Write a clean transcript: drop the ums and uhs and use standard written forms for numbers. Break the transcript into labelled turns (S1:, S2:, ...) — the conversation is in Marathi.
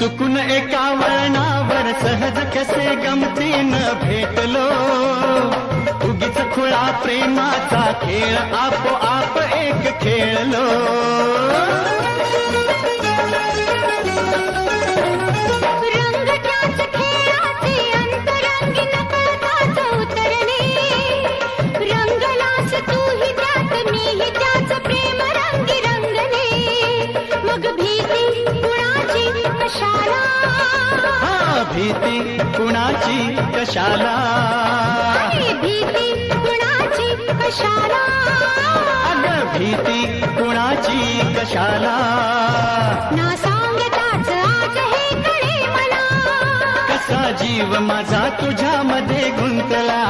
S1: चुकून एका वळणावर सहज कसे गमतीनं भेटलो, उगीच खुळा प्रेमाचा खेळ आपोआप एक खेळलो.
S2: रंग त्याच खेळाचे अंतरंगी नकळताच उतरले, रंगलास तूही त्यात मीही त्याच प्रेम रंगी रंगले. मग भीती कुणाची कशाला,
S1: भीती कुणाची कशाला,
S2: भीती कुणाची कशाला,
S1: अगं भीती कुणाची कशाला.
S2: ना सांगताच आज हे कळे मला,
S1: कसा जीव माझा तुझ्यामध्ये गुंतला.